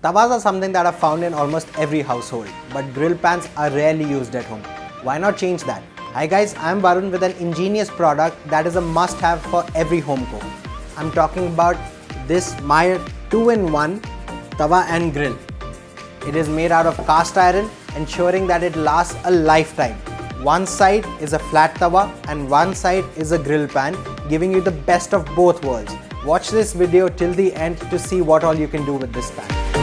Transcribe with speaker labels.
Speaker 1: Tawas are something that are found in almost every household, but grill pans are rarely used at home. Why not change that? Hi guys, I'm Varun with an ingenious product that is a must-have for every home cook. I'm talking about this Meyer 2-in-1 Tawa and Grill. It is made out of cast iron, ensuring that it lasts a lifetime. One side is a flat tawa and one side is a grill pan, giving you the best of both worlds. Watch this video till the end to see what all you can do with this pan.